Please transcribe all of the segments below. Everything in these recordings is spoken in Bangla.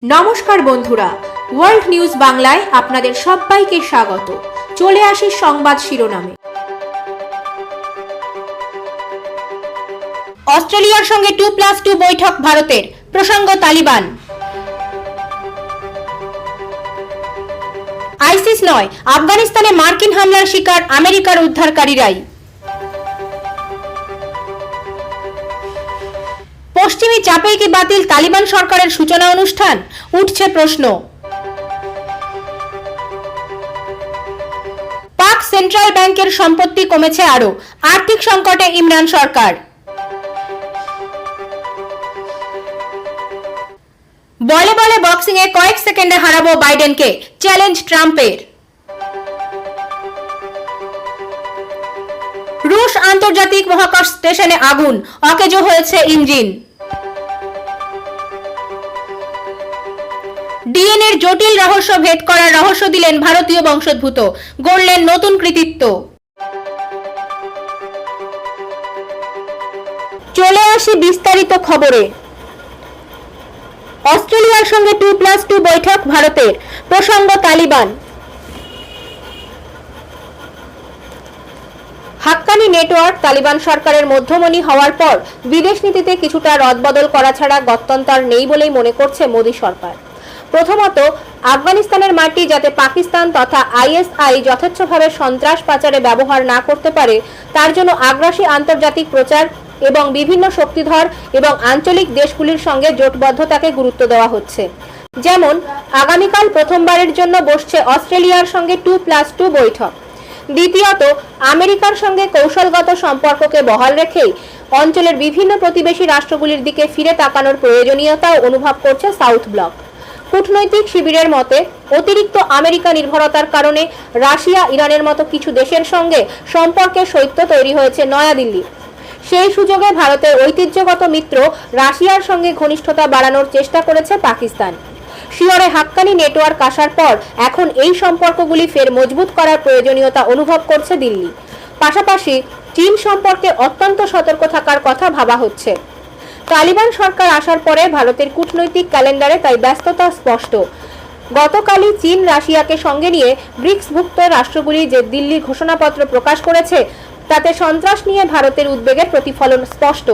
নমস্কার বন্ধুরা, ওয়ার্ল্ড নিউজ বাংলায় আপনাদের সবাইকে স্বাগত। চলে আসি সংবাদ শিরোনামে। অস্ট্রেলিয়ার সঙ্গে 2+2 বৈঠক ভারতের, প্রসঙ্গ তালিবান। আইসিস নয়, আফগানিস্তানে মার্কিন হামলার শিকার আমেরিকার উদ্ধারকারীরাই। পশ্চিমী চাপেই কি বাতিল তালিবান সরকারের সূচনা অনুষ্ঠান, উঠছে প্রশ্ন। পাক সেন্ট্রাল ব্যাংকের সম্পত্তি কমেছে আরো, আর্থিক সংকটে ইমরান সরকার। বলে বলে বক্সিং এ কয়েক সেকেন্ডে হারাবো বাইডেনকে, চ্যালেঞ্জ ট্রাম্পের। রুশ আন্তর্জাতিক মহাকাশ স্টেশনে আগুন, অকেজো হয়েছে ইঞ্জিন। ডিএনএর জটিল রহস্য ভেদ করার রহস্য দিলেন ভারতীয় বংশোদ্ভূত, গড়লেন নতুন কৃতিত্ব। চলে আসি বিস্তারিত খবরে। অস্ট্রেলিয়ার সঙ্গে 2+2 বৈঠক ভারতের, প্রসঙ্গ তালিবান। হাক্কানি নেটওয়ার্ক তালিবান সরকারের মধ্যমণি হওয়ার পর বিদেশ নীতিতে কিছুটা রদবদল করা ছাড়া গত্যন্তর নেই বলেই মনে করছে মোদী সরকার। প্রথমত, আফগানিস্তানের মাটি যাতে পাকিস্তান তথা আইএসআই যথেচ্ছভাবে সন্ত্রাস পাচারে ব্যবহার না করতে পারে, তার জন্য আগ্রাসী আন্তর্জাতিক প্রচার এবং বিভিন্ন শক্তিধর এবং আঞ্চলিক দেশগুলির সঙ্গে জোটবদ্ধতাকে গুরুত্ব দেওয়া হচ্ছে। যেমন আগামীকাল প্রথমবারের জন্য বসছে অস্ট্রেলিয়ার সঙ্গে 2+2 বৈঠক। দ্বিতীয়ত, আমেরিকার সঙ্গে কৌশলগত সম্পর্ককে বহাল রেখেই অঞ্চলের বিভিন্ন প্রতিবেশী রাষ্ট্রগুলির দিকে ফিরে তাকানোর প্রয়োজনীয়তাও অনুভব করছে সাউথ ব্লক। কূটনৈতিক শিবিরের মতে, অতিরিক্ত আমেরিকা নির্ভরতার কারণে রাশিয়া, ইরানের মতো কিছু দেশের সঙ্গে সম্পর্কের শৈত্য তৈরি হয়েছে নয়াদিল্লি। সেই সুযোগে ভারতের ঐতিহ্যগত মিত্র রাশিয়ার সঙ্গে ঘনিষ্ঠতা বাড়ানোর চেষ্টা করেছে পাকিস্তান। শিয়রে হাক্কানি নেটওয়ার্ক আসার পর এখন এই সম্পর্কগুলি ফের মজবুত করার প্রয়োজনীয়তা অনুভব করছে দিল্লি। পাশাপাশি চীন সম্পর্কে অত্যন্ত সতর্ক থাকার কথা ভাবা হচ্ছে। তালিবান সরকার আসার পরে ভারতের কূটনৈতিক ক্যালেন্ডারে তাই ব্যস্ততা স্পষ্ট। গতকালই চীন রাশিয়াকে সঙ্গে নিয়ে ব্রিক্সভুক্ত রাষ্ট্রগুলি যে দিল্লি ঘোষণাপত্র প্রকাশ করেছে, তাতে সন্ত্রাস নিয়ে ভারতের উদ্বেগের প্রতিফলন স্পষ্ট।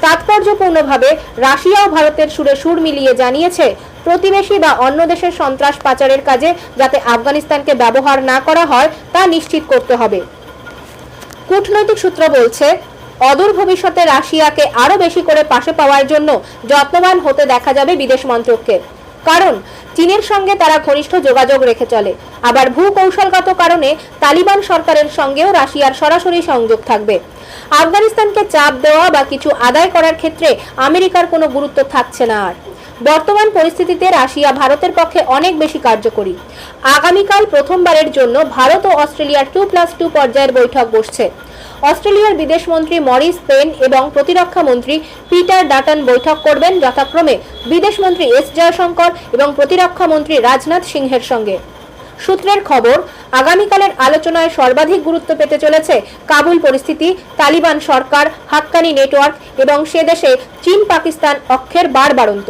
তাৎপর্যপূর্ণভাবে রাশিয়াও ভারতের সুরে সুর মিলিয়ে জানিয়েছে, প্রতিবেশী বা অন্য দেশের সন্ত্রাস পাচারের কাজে যাতে আফগানিস্তানকে ব্যবহার না করা হয় তা নিশ্চিত করতে হবে। কূটনৈতিক সূত্র বলছে, অদূর ভবিষ্যতে রাশিয়াকে আরো বেশি করে পাশে পাওয়ার জন্য যত্নবান হতে দেখা যাবে বিদেশ মন্ত্রককে। কারণ চীনের সঙ্গে তারা ঘনিষ্ঠ যোগাযোগ রেখে চলে। আবার ভূকৌশলগত কারণে তালিবান সরকারের সঙ্গেও রাশিয়ার সরাসরি সংযোগ থাকবে। আফগানিস্তানকে চাপ দেওয়া বা কিছু আদায় করার ক্ষেত্রে আমেরিকার কোনো গুরুত্ব থাকছে না আর। বর্তমান পরিস্থিতিতে রাশিয়া ভারতের পক্ষে অনেক বেশি কার্যকরী। আগামীকাল প্রথমবারের জন্য ভারত ও অস্ট্রেলিয়ার 2+2 পর্যায়ের বৈঠক বসছে। অস্ট্রেলিয়ার বিদেশমন্ত্রী মরিস পেন এবং প্রতিরক্ষা মন্ত্রী পিটার ডাটন বৈঠক করবেন যথাক্রমে বিদেশমন্ত্রী এস জয়শঙ্কর এবং প্রতিরক্ষা মন্ত্রী রাজনাথ সিংহের সঙ্গে। সূত্রের খবর, আগামীকালের আলোচনায় সর্বাধিক গুরুত্ব পেতে চলেছে কাবুল পরিস্থিতি, তালিবান সরকার, হাক্কানি নেটওয়ার্ক এবং সে দেশে চীন পাকিস্তান অক্ষের বাড়বাড়ন্ত।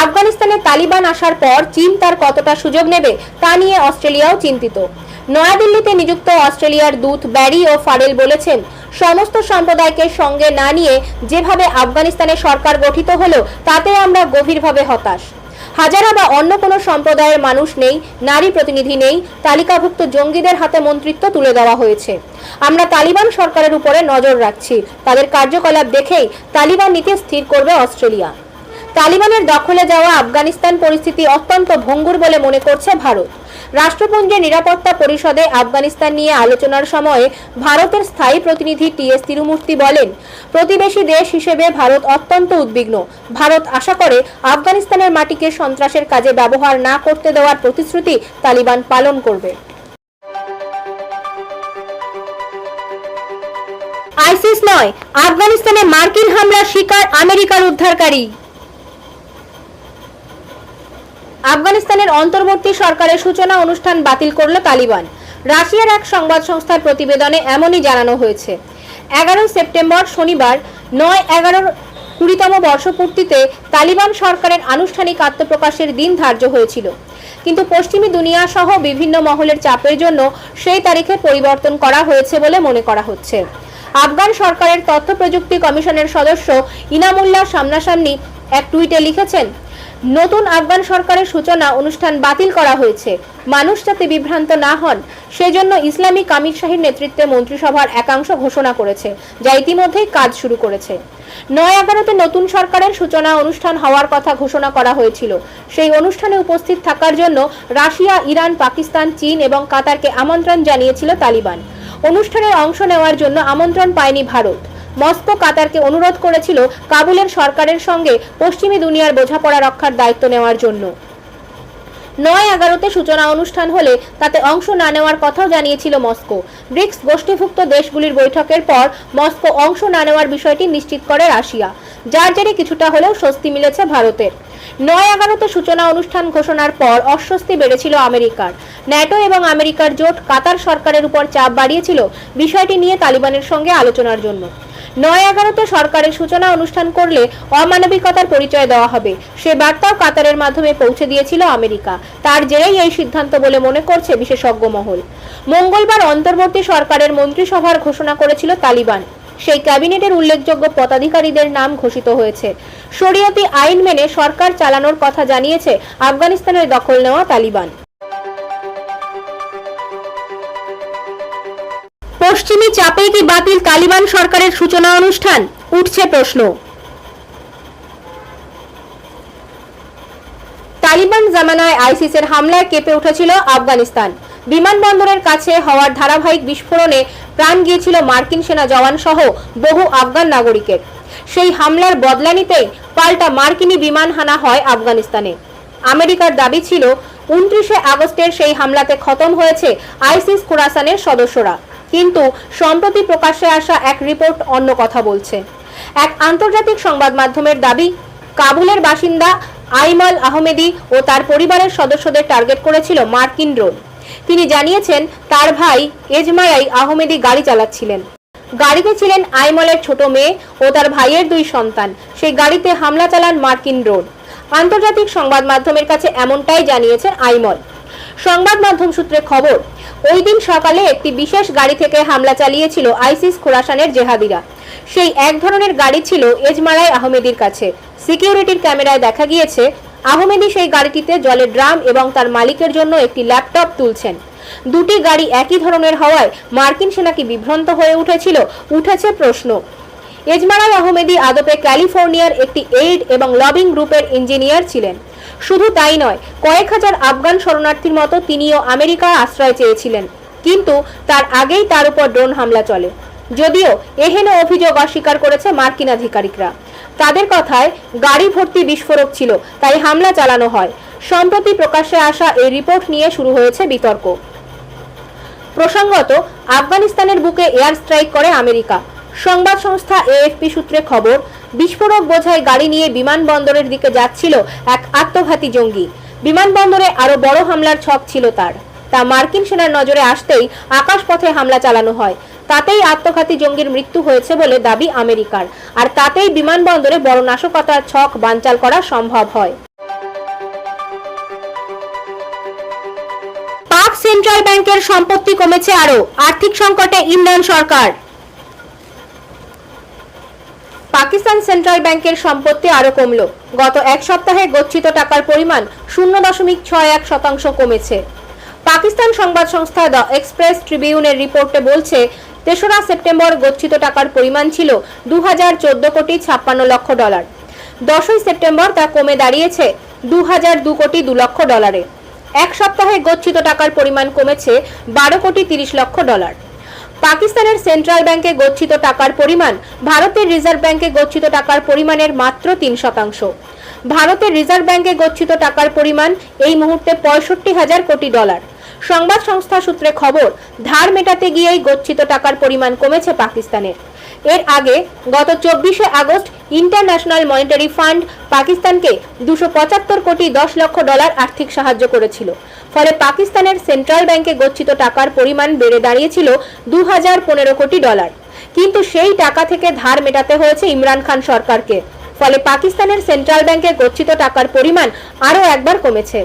আফগানিস্তানে তালিবান আসার পর চীন তার কতটা সুযোগ নেবে তা নিয়ে অস্ট্রেলিয়াও চিন্তিত। নয়াদিল্লিতে নিযুক্ত অস্ট্রেলিয়ার দূত ব্যারি ও ফারেল বলেছেন, সমস্ত সম্প্রদায়কে সঙ্গে না নিয়ে যেভাবে আফগানিস্তানে সরকার গঠিত হলো তাতে আমরা গভীরভাবে হতাশ। হাজারা বা অন্য কোনো সম্প্রদায়ের মানুষ নেই, নারী প্রতিনিধি নেই, তালিকাভুক্ত জঙ্গিদের হাতে মন্ত্রিত্ব তুলে দেওয়া হয়েছে। আমরা তালিবান সরকারের উপরে নজর রাখছি, তাদের কার্যকলাপ দেখেই তালিবান নীতি স্থির করবে অস্ট্রেলিয়া। তালিবানের দখলে যাওয়া আফগানিস্তান পরিস্থিতি অত্যন্ত ভঙ্গুর বলে মনে করছে ভারত। রাষ্ট্রপুঞ্জের নিরাপত্তা পরিষদে আফগানিস্তান নিয়ে আলোচনার সময়ে ভারতের স্থায়ী প্রতিনিধি টি.এস. তিরুমূর্তি বলেন, প্রতিবেশী দেশ হিসেবে ভারত অত্যন্ত উদ্বিগ্ন। ভারত আশা করে আফগানিস্তানের মাটিকে সন্ত্রাসের কাজে ব্যবহার না করতে দেওয়ার প্রতিশ্রুতি তালিবান পালন করবে। আইসিস নয়, আফগানিস্তানে মার্কিন হামলার শিকার আমেরিকার উদ্ধারকারী। আফগানিস্তানের অন্তর্বর্তী সরকারের সূচনা অনুষ্ঠান বাতিল করল তালিবান। রাশিয়ার এক সংবাদ সংস্থার প্রতিবেদনে এমনই জানানো হয়েছে। 11 সেপ্টেম্বর শনিবার 9-11 20তম বর্ষপূর্তিতে তালিবান সরকারের আনুষ্ঠানিক আত্মপ্রকাশের দিন ধার্য হয়েছিল, কিন্তু পশ্চিমী দুনিয়া সহ বিভিন্ন মহলের চাপের জন্য সেই তারিখে পরিবর্তন করা হয়েছে বলে মনে করা হচ্ছে। আফগান সরকারের তথ্য প্রযুক্তি কমিশনের সদস্য ইনামুল্লাহ সামনাসামনি এক টুইটে লিখেছেন, নতুন আফগান সরকারের সূচনা অনুষ্ঠান বাতিল করা হয়েছে। মানুষ যাতে বিভ্রান্ত না হন সেজন্য ইসলামী কামিল শাহীর নেতৃত্বে মন্ত্রিসভার একাংশ ঘোষণা করেছে, যা ইতিমধ্যেই কাজ শুরু করেছে। 9/11-তে নতুন সরকারের সূচনা অনুষ্ঠান হওয়ার কথা ঘোষণা করা হয়েছিল। সেই অনুষ্ঠানে উপস্থিত থাকার জন্য রাশিয়া, ইরান, পাকিস্তান, চীন এবং কাতারকে আমন্ত্রণ জানিয়েছিল তালিবান। অনুষ্ঠানে অংশ নেওয়ার জন্য আমন্ত্রণ পায়নি ভারত। মস্কো কাতারকে অনুরোধ করেছিল কাবুলের সরকারের সঙ্গে পশ্চিমী দুনিয়ার বোঝাপড়া রক্ষার দায়িত্ব নেওয়ার জন্য। 9/11-তে সূচনা অনুষ্ঠান হলে তাতে অংশ না নেওয়ার কথাও জানিয়েছিল মস্কো। ব্রিক্স গোষ্ঠীভুক্ত দেশগুলির বৈঠকের পর মস্কো অংশ না নেওয়ার বিষয়টি নিশ্চিত করে রাশিয়া, যার জেরে কিছুটা হলেও স্বস্তি মিলেছে ভারতের। 9/11-তে সূচনা অনুষ্ঠান ঘোষণার পর অস্বস্তি বেড়েছিল আমেরিকার। ন্যাটো এবং আমেরিকার জোট কাতার সরকারের উপর চাপ বাড়িয়েছিল বিষয়টি নিয়ে তালিবানের সঙ্গে আলোচনার জন্য। 9/11-তে সরকারের সূচনা অনুষ্ঠান করলে অমানবিকতার পরিচয় দেওয়া হবে, সে বার্তাও কাতারের মাধ্যমে পৌঁছে দিয়েছিল আমেরিকা। তার জেরেই এই সিদ্ধান্ত বলে মনে করছে বিশেষজ্ঞ মহল। মঙ্গলবার অন্তর্বর্তী সরকারের মন্ত্রিসভার ঘোষণা করেছিল তালিবান। সেই ক্যাবিনেটের উল্লেখযোগ্য পদাধিকারীদের নাম ঘোষিত হয়েছে। শরিয়তি আইন মেনে সরকার চালানোর কথা জানিয়েছে আফগানিস্তানের দখল নেওয়া তালিবান। পশ্চিমী চাপে কি বাতিল তালিবান সরকারের সূচনা অনুষ্ঠান, উঠছে প্রশ্ন। তালিবান জামানায় আইসিসের হামলায় কেঁপে উঠেছিল আফগানিস্তান। বিমানবন্দরের কাছে হওয়ার ধারাবাহিক বিস্ফোরণে প্রাণ গিয়েছিল মার্কিন সেনা জওয়ান সহ বহু আফগান নাগরিকের। সেই হামলার বদলা নিতেই পাল্টা মার্কিনী বিমান হানা হয় আফগানিস্তানে। আমেরিকার দাবি ছিল 29শে আগস্টের সেই হামলাতে খতম হয়েছে আইসিস খোরাসানের সদস্যরা, কিন্তু সম্প্রতি প্রকাশ্যে আসা এক রিপোর্ট অন্য কথা বলছে। এক আন্তর্জাতিক সংবাদ মাধ্যমের দাবি, কাবুলের বাসিন্দা আইমল আহমেদি ও তার পরিবারের সদস্যদের টার্গেট করেছিল মার্কিন ড্রোন। তিনি জানিয়েছেন তার ভাই এজমায়াই আহমেদি গাড়ি চালাচ্ছিলেন। গাড়িতে ছিলেন আইমলের ছোট মেয়ে ও তার ভাইয়ের 2 সন্তান। সেই গাড়িতে হামলা চালান মার্কিন ড্রোন। আন্তর্জাতিক সংবাদ মাধ্যমের কাছে এমনটাই জানিয়েছেন আইমল। সংবাদ মাধ্যম সূত্রে খবর, ওই দিন সকালে একটি বিশেষ গাড়ি থেকে হামলা চালিয়েছিল আইসিস খোরাসানের জেহাদিরা। সেই এক ধরনের গাড়ি ছিল এজমারাই আহমেদির কাছে। সিকিউরিটির ক্যামেরায় দেখা গিয়েছে আহমেদি সেই গাড়িটিতে জলের ড্রাম এবং তার মালিকের জন্য একটি ল্যাপটপ তুলছেন। দুটি গাড়ি একই ধরনের হওয়ায় মার্কিন সেনা কি বিভ্রান্ত হয়ে উঠেছে প্রশ্ন। এজমারাই আহমেদি আদপে ক্যালিফোর্নিয়ার একটি এইড এবং লবিং গ্রুপের ইঞ্জিনিয়ার ছিলেন। শুধু তাই নয়, কয়েক হাজার আফগান শরণার্থীর মতো তিনিও আমেরিকায় আশ্রয় চেয়েছিলেন, কিন্তু তার আগেই তার উপর ড্রোন হামলা চলে। যদিও এহেন অভিযোগ অস্বীকার করেছে মার্কিন আধিকারিকরা। তাদের কথায় গাড়ি ভর্তি বিস্ফোরক ছিল, তাই হামলা চালানো হয়। সম্প্রতি প্রকাশ্যে আসা এই রিপোর্ট নিয়ে শুরু হয়েছে বিতর্ক। প্রসঙ্গত, আফগানিস্তানের বুকে এয়ার স্ট্রাইক করে আমেরিকা। সংবাদ সংস্থা এএফপি সূত্রে খবর, বিস্ফোরক বোঝাই গাড়ি নিয়ে বিমানবন্দরের দিকে যাচ্ছিল এক আত্মঘাতী জঙ্গি। বিমানবন্দরে আরো বড় হামলার ছক ছিল তার। তা মার্কিন সেনার নজরে আসতেই আকাশপথে হামলা চালানো হয়। তাতেই আত্মঘাতী জঙ্গির মৃত্যু হয়েছে বলে দাবি আমেরিকার, আর তাতেই বিমানবন্দরে বড় নাশকতার ছক বানচাল করা সম্ভব হয়। পাক সেন্ট্রাল ব্যাংকের সম্পত্তি কমেছে আরো, আর্থিক সংকটে ইমরান সরকার। পাকিস্তান সেন্ট্রাল ব্যাংকের সম্পত্তি আরো কমলো। গত এক সপ্তাহে গচ্ছিত টাকার পরিমাণ 0.61% কমেছে। পাকিস্তান সংবাদ সংস্থা দ্য এক্সপ্রেস ট্রিবিউনের রিপোর্টে বলছে, 3রা সেপ্টেম্বর গচ্ছিত টাকার পরিমাণ ছিল $2014.56 কোটি। 10ই সেপ্টেম্বর তা কমে দাঁড়িয়েছে $2002.02 কোটি। এক সপ্তাহে গচ্ছিত টাকার পরিমাণ কমেছে $12.30 কোটি। পাকিস্তানের সেন্ট্রাল ব্যাংকে গচ্ছিত টাকার পরিমাণ ভারতের রিজার্ভ ব্যাংকে গচ্ছিত টাকার পরিমাণের মাত্র 3%। ভারতের রিজার্ভ ব্যাংকে গচ্ছিত টাকার পরিমাণ এই মুহূর্তে $65,000 কোটি। সংবাদ সংস্থা সূত্রে খবর, ধার মেটাতে গিয়েই গচ্ছিত টাকার পরিমাণ কমেছে পাকিস্তানের। এর আগে গত 24শে আগস্ট ইন্টারন্যাশনাল মনিটারি ফান্ড পাকিস্তানকে $275.10 কোটি আর্থিক সাহায্য করেছিল। ফলে পাকিস্তানের সেন্ট্রাল ব্যাংকে গচ্ছিত টাকার পরিমাণ বেড়ে দাঁড়িয়েছিল $2015 কোটি। কিন্তু সেই টাকা থেকে ধার মেটাতে হয়েছে ইমরান খান সরকারকে। ফলে পাকিস্তানের সেন্ট্রাল ব্যাংকে গচ্ছিত টাকার পরিমাণ আরও একবার কমেছে,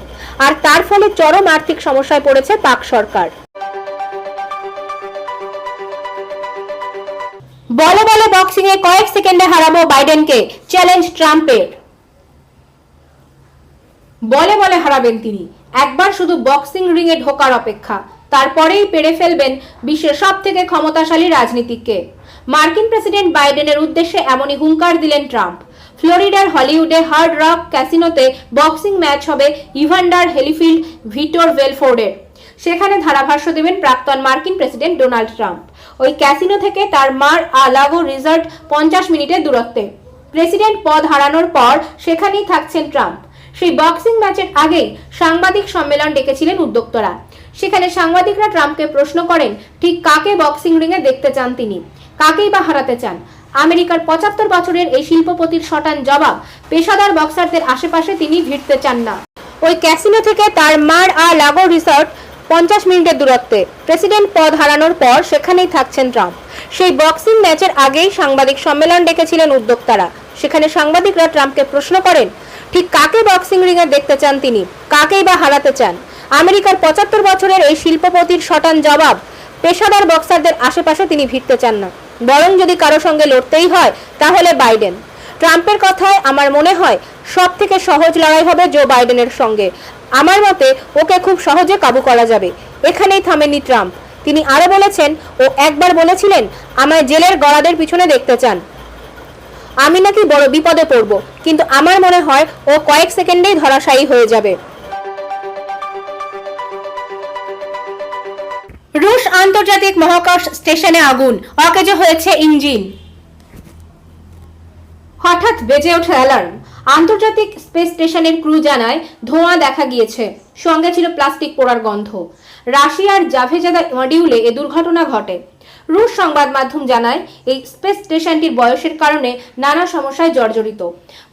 আর তার ফলে চরম আর্থিক সমস্যায় পড়েছে পাক সরকার। বলে বলে বক্সিং এ কয়েক সেকেন্ডে হারাবো বাইডেনকে, চ্যালেঞ্জ ট্রাম্পের। বলে বলে হারাবেন তিনি, একবার শুধু বক্সিং রিং এ ঢোকার অপেক্ষা, তারপরেই পেরে ফেলবেন বিশ্বের সব থেকে ক্ষমতাশালী রাজনীতিককে। মার্কিন প্রেসিডেন্ট বাইডেনের উদ্দেশ্যে এমনই হুঙ্কার দিলেন ট্রাম্প। ফ্লোরিডার হলিউডে হার্ড রক ক্যাসিনোতে বক্সিং ম্যাচ হবে ইভান্ডার হেলিফিল্ড ভিক্টর বেলফোর্ডের। সেখানে ধারাভাষ্য দেবেন প্রাক্তন মার্কিন প্রেসিডেন্ট ডোনাল্ড ট্রাম্প। ওই ক্যাসিনো থেকে তার মার আ লাগো রিসর্ট 50 মিনিটের দূরত্বে। প্রেসিডেন্ট পদ হারানোর পর সেখানেই থাকছেন ট্রাম্প। সেই বক্সিং ম্যাচের আগেই সাংবাদিক সম্মেলন ডেকেছিলেন উদ্যোক্তারা। সেখানে সাংবাদিকরা ট্রাম্পকে প্রশ্ন করেন ঠিক কাকে বক্সিং রিংয়ে দেখতে চান তিনি, কাকেই বা হারাতে চান। আমেরিকার 75 বছরের এই শিল্পপতির শটান জবাব, পেশাদার বক্সারদের আশেপাশে তিনি ভিড়তে চান না। ওই ক্যাসিনো থেকে তার মার আ লাগো রিসর্ট 50 মিনিটের দূরত্বে। প্রেসিডেন্ট পদ হারানোর পর সেখানেই থাকছেন ট্রাম্প। সেই বক্সিং ম্যাচের আগেই সাংবাদিক সম্মেলন ডেকেছিলেন উদ্যোক্তারা। সেখানে সাংবাদিকরা ট্রাম্পকে প্রশ্ন করেন ঠিক কাকে বক্সিং রিংয়ে দেখতে চান তিনি, কাকেই বা হারাতে চান। আমেরিকার 75 বছরের এই শিল্পপতির শটান জবাব, পেশাদার বক্সারদের আশেপাশে তিনি ভিড়তে চান না, বরং যদি কারো সঙ্গে লড়তেই হয় তাহলে বাইডেন। ট্রাম্পের কথায় আমার মনে হয় সব থেকে সহজ লড়াই হবে জো বাইডেনের সঙ্গে। আমার মতে ওকে খুব সহজে কাবু করা যাবে। এখানেই থামেননি ট্রাম্প, তিনি আরো বলেছেন ও একবার বলেছিলেন আমায় জেলের গড়াদের পিছনে দেখতে চান, আমি নাকি বড় বিপদে পড়ব, কিন্তু আমার মনে হয় ও কয়েক সেকেন্ডেই ধরাশায়ী হয়ে যাবে। রুশ আন্তর্জাতিক মহাকাশ স্টেশনে আগুন, অকেজো হয়েছে ইঞ্জিন। হঠাৎ বেজে ওঠে অ্যালার্ম। আন্তর্জাতিক স্পেস স্টেশনের ক্রু জানায় ধোঁয়া দেখা গিয়েছে, সঙ্গে ছিল প্লাস্টিক পোড়ার গন্ধ। রাশিয়ার জাভেজাদা মডিউলে এ দুর্ঘটনা ঘটে। রুশ সংবাদ মাধ্যম জানায় এই স্পেস স্টেশনটির বয়সের কারণে নানা সমস্যায় জর্জরিত।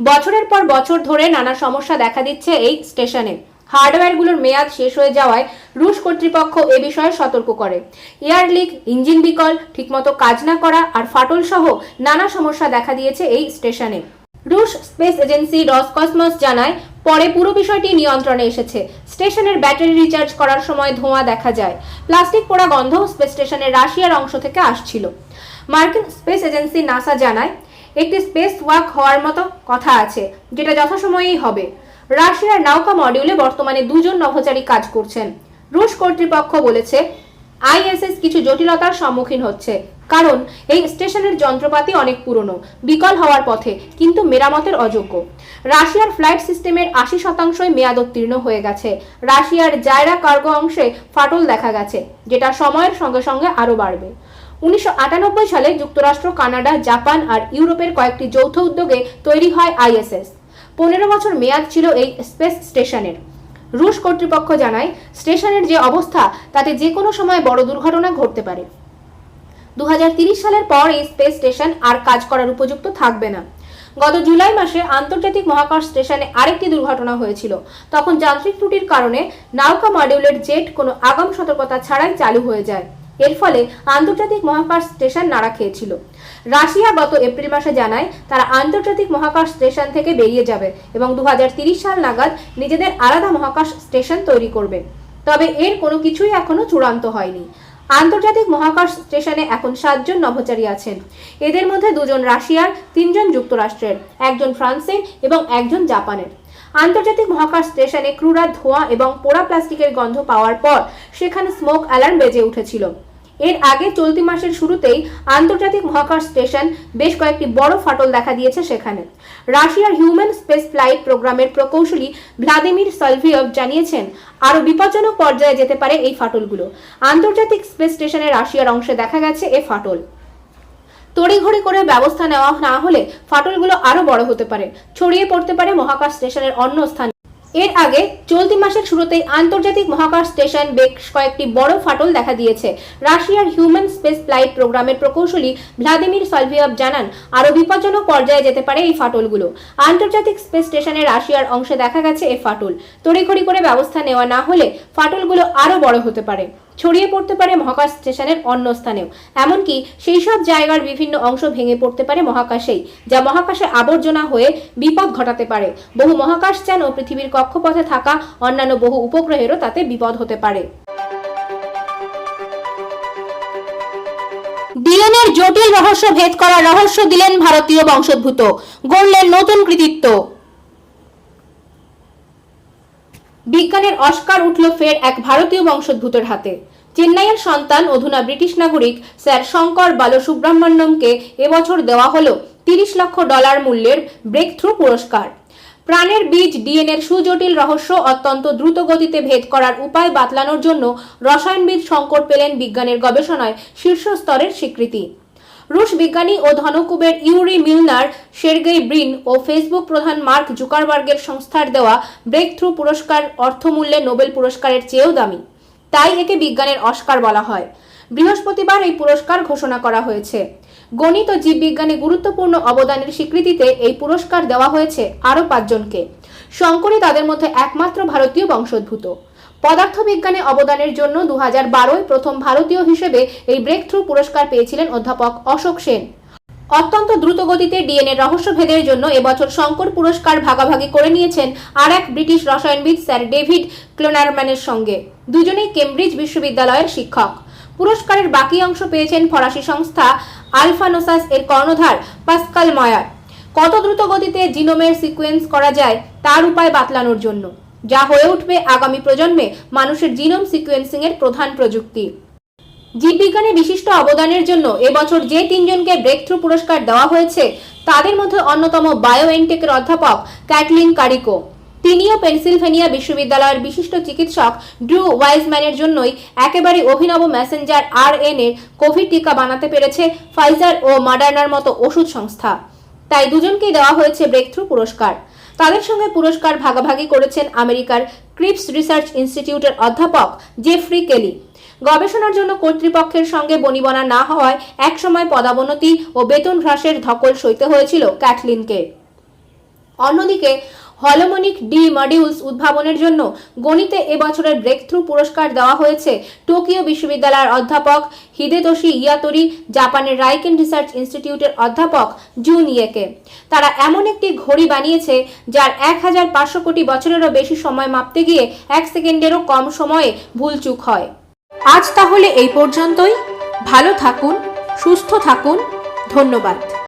বছরের পর বছর ধরে নানা সমস্যা দেখা দিচ্ছে এই স্টেশনে। হার্ডওয়্যারগুলোর মেয়াদ শেষ হয়ে যাওয়ায় রুশ কর্তৃপক্ষ এ বিষয়ে সতর্ক করে। এয়ার লিক, ইঞ্জিন বিকল, ঠিকমতো কাজ না করা আর ফাটল সহ নানা সমস্যা দেখা দিয়েছে এই স্টেশনে। রুশ স্পেস এজেন্সি রসকসমস জানায় পরে পুরো বিষয়টি নিয়ন্ত্রণে এসেছে। স্টেশনের ব্যাটারি রিচার্জ করার সময় ধোঁয়া দেখা যায়। প্লাস্টিক পোড়া গন্ধ স্পেস স্টেশনের রাশিয়ার অংশ থেকে আসছিল। মার্কিন স্পেস এজেন্সি নাসা জানায় একটি স্পেস ওয়াক হওয়ার মতো কথা আছে, যেটা যথাসময়েই হবে। রাশিয়ার নাউকা মডিউলে বর্তমানে 2 জন নভোচারী কাজ করছেন। রুশ কর্তৃপক্ষ বলেছে আইএসএস কিছু জটিলতার সম্মুখীন হচ্ছে, কারণ এই স্টেশনের যন্ত্রপাতি অনেক পুরনো, বিকল হওয়ার পথে, কিন্তু মেরামতের অযোগ্য। রাশিয়ার ফ্লাইট সিস্টেমের 80% মেয়াদোত্তীর্ণ হয়ে গেছে। রাশিয়ার জায়রা কার্গো অংশে ফাটল দেখা গেছে, যেটা সময়ের সঙ্গে সঙ্গে আরও বাড়বে। 1998 সালে যুক্তরাষ্ট্র, কানাডা, জাপান আর ইউরোপের কয়েকটি যৌথ উদ্যোগে তৈরি হয় আইএসএস। 15 বছর মেয়াদ ছিল এই স্পেস স্টেশনের। রুশ কর্তৃপক্ষ জানায় স্টেশনের যে অবস্থা তাতে যে কোনো সময় বড় দুর্ঘটনা ঘটতে পারে। 2030 সালের পর এই স্পেস স্টেশন আর কাজ করার উপযুক্ত থাকবে না। গত জুলাই মাসে আন্তর্জাতিক মহাকাশ স্টেশনে আরেকটি দুর্ঘটনা হয়েছিল। তখন যান্ত্রিক ত্রুটির কারণে নাউকা মডিউলের জেট কোনো আগাম সতর্কতা ছাড়াই চালু হয়ে যায়। এর ফলে আন্তর্জাতিক মহাকাশ স্টেশন নাড়া খেয়েছিল। রাশিয়া গত এপ্রিল মাসে জানায় তারা আন্তর্জাতিক মহাকাশ স্টেশন থেকে বেরিয়ে যাবে এবং 2030 সাল নাগাদ নিজেদের আলাদা মহাকাশ স্টেশন তৈরি করবে। তবে এর কোনো কিছুই এখনো চূড়ান্ত হয়নি। আন্তর্জাতিক মহাকাশ স্টেশনে এখন 7 জন নভোচারী আছেন। এদের মধ্যে 2 জন রাশিয়ার, 3 জন যুক্তরাষ্ট্রের, 1 জন ফ্রান্সের এবং 1 জন জাপানের। আন্তর্জাতিক মহাকাশ স্টেশনে ক্রুরা ধোঁয়া এবং পোড়া প্লাস্টিকের গন্ধ পাওয়ার পর সেখানে স্মোক অ্যালার্ম বেজে উঠেছিল। এর আগে চলতি মাসের শুরুতেই আন্তর্জাতিক মহাকাশ স্টেশন বেশ কয়েকটি বড় ফাটল দেখা দিয়েছে সেখানে। রাশিয়ার হিউম্যান স্পেস ফ্লাইট প্রোগ্রামের প্রকৌশলী ভ্লাদিমির সলভিয়ভ জানিয়েছেন আরও বিপজ্জনক পর্যায়ে যেতে পারে এই ফাটলগুলো। আন্তর্জাতিক স্পেস স্টেশনের রাশিয়ার অংশে দেখা গেছে এ ফাটল। তড়িঘড়ি করে ব্যবস্থা নেওয়া না হলে ফাটলগুলো আরও বড় হতে পারে, ছড়িয়ে পড়তে পারে মহাকাশ স্টেশনের অন্য স্থানে। এর আগে চলতি মাসের শুরুতেই আন্তর্জাতিক মহাকাশ স্টেশন বেশ কয়েকটি বড় ফাটল দেখা দিয়েছে। রাশিয়ার হিউম্যান স্পেস ফ্লাইট প্রোগ্রামের প্রকৌশলী ভ্লাদিমির সলভিয়ভ জানান আরও বিপজ্জনক পর্যায়ে যেতে পারে এই ফাটলগুলো। আন্তর্জাতিক স্পেস স্টেশনের রাশিয়ার অংশে দেখা গেছে এই ফাটল। তড়িঘড়ি করে ব্যবস্থা নেওয়া না হলে ফাটলগুলো আরও বড় হতে পারে, ছড়িয়ে পড়তে পারে মহাকাশ স্টেশনের অন্য স্থানেও। এমনকি সেই সব জায়গার বিভিন্ন অংশ ভেঙে পড়তে পারে মহাকাশেই, যা মহাকাশে আবর্জনা হয়ে বিপদ ঘটাতে পারে। বহু মহাকাশযান ও পৃথিবীর কক্ষপথে থাকা অন্যান্য বহু উপগ্রহেরও তাতে বিপদ হতে পারে। ডিএনএর জটিল রহস্য ভেদ করার রহস্য দিলেন ভারতীয় বংশোদ্ভূত, গড়লেন নতুন কৃতিত্ব। বিজ্ঞানের অস্কার উঠল ফের এক ভারতীয় বংশোদ্ভূতের হাতে। চেন্নাইয়ের সন্তান অধুনা ব্রিটিশ নাগরিক স্যার শঙ্কর বালসুব্রহ্মণ্যমকে এবছর দেওয়া হলো $30 লক্ষ মূল্যের ব্রেক থ্রু পুরস্কার। প্রাণের বীজ ডিএনএর সুজটিল রহস্য অত্যন্ত দ্রুত গতিতে ভেদ করার উপায় বাতলানোর জন্য রসায়নবিদ শঙ্কর পেলেন বিজ্ঞানের গবেষণায় শীর্ষ স্তরের স্বীকৃতি। রুশ বিজ্ঞানী ও ধনকুবের ইউরি মিলনার, সের্গেই ব্রিন ও ফেসবুক প্রধান মার্ক জুকারবার্গের সংস্থার দেওয়া ব্রেক থ্রু পুরস্কার অর্থমূল্যে নোবেল পুরস্কারের চেয়েও দামি, তাই একে বিজ্ঞানের অস্কার বলা হয়। বৃহস্পতিবার এই পুরস্কার ঘোষণা করা হয়েছে। গণিত ও জীববিজ্ঞানে গুরুত্বপূর্ণ অবদানের স্বীকৃতিতে এই পুরস্কার দেওয়া হয়েছে আরও 5 জনকে। শঙ্করই তাদের মধ্যে একমাত্র ভারতীয় বংশোদ্ভূত। পদার্থবিজ্ঞানে অবদানের জন্য 2012 প্রথম ভারতীয় হিসেবে এই ব্রেক থ্রু পুরস্কার পেয়েছিলেন অধ্যাপক অশোক সেন। অত্যন্ত দ্রুত গতিতে ডিএনএ রহস্যভেদের জন্য এবছর শঙ্কর পুরস্কার ভাগাভাগি করে নিয়েছেন আর এক ব্রিটিশ রসায়নবিদ স্যার ডেভিড ক্লোনারম্যানের সঙ্গে। দুজনেই কেমব্রিজ বিশ্ববিদ্যালয়ের শিক্ষক। পুরস্কারের বাকি অংশ পেয়েছেন ফরাসি সংস্থা আলফানোসাস এর কর্ণধার পাস্কাল ময়ার। কত দ্রুত গতিতে জিনোমের সিকোয়েন্স করা যায় তার উপায় বাতলানোর জন্য, যা হয়ে উঠবে আগামী প্রজন্মে মানুষের জিনোম সিকোয়েন্সিং এর প্রধান প্রযুক্তি। জীববিজ্ঞানে বিশিষ্ট অবদানের জন্য এবছর যে 3 জনকে ব্রেক থ্রু পুরস্কার দেওয়া হয়েছে তাদের মধ্যে অন্যতম বায়োএনটেকের অধ্যাপক ক্যাটলিন কারিকো। তিনিও পেনসিলভেনিয়া বিশ্ববিদ্যালয়ের বিশিষ্ট চিকিৎসক ড্রু ওয়াইজম্যানের জন্যই একেবারে অভিনব মেসেঞ্জার আরএনএ কোভিড টিকা বানাতে পেরেছে ফাইজার ও মডার্নার মতো ওষুধ সংস্থা। তাই দুজনকেই দেওয়া হয়েছে ব্রেক থ্রু পুরস্কার। তাদের সঙ্গে পুরস্কার ভাগাভাগি করেছেন আমেরিকার ক্রিপস রিসার্চ ইনস্টিটিউটের অধ্যাপক জেফ্রি কেলি। গবেষণার জন্য কর্তৃপক্ষের সঙ্গে বনিবনা না হওয়ায় একসময় পদাবনতি ও বেতন হ্রাসের ধকল সইতে হয়েছিল ক্যাটলিনকে। অন্যদিকে হলোমনিক ডি মডিউলস উদ্ভাবনের জন্য গণিতে এবছরের ব্রেক থ্রু পুরস্কার দেওয়া হয়েছে টোকিও বিশ্ববিদ্যালয়ের অধ্যাপক হিদেতোশি ইয়াতোরি, জাপানের রাইকেন রিসার্চ ইনস্টিটিউটের অধ্যাপক জুন ইয়েকে। তারা এমন একটি ঘড়ি বানিয়েছে যার 1500 কোটি বছরেরও বেশি সময় মাপতে গিয়ে 1 সেকেন্ডেরও কম সময়ে ভুলচুক হয়। আজ তাহলে এই পর্যন্তই। ভালো থাকুন, সুস্থ থাকুন, ধন্যবাদ।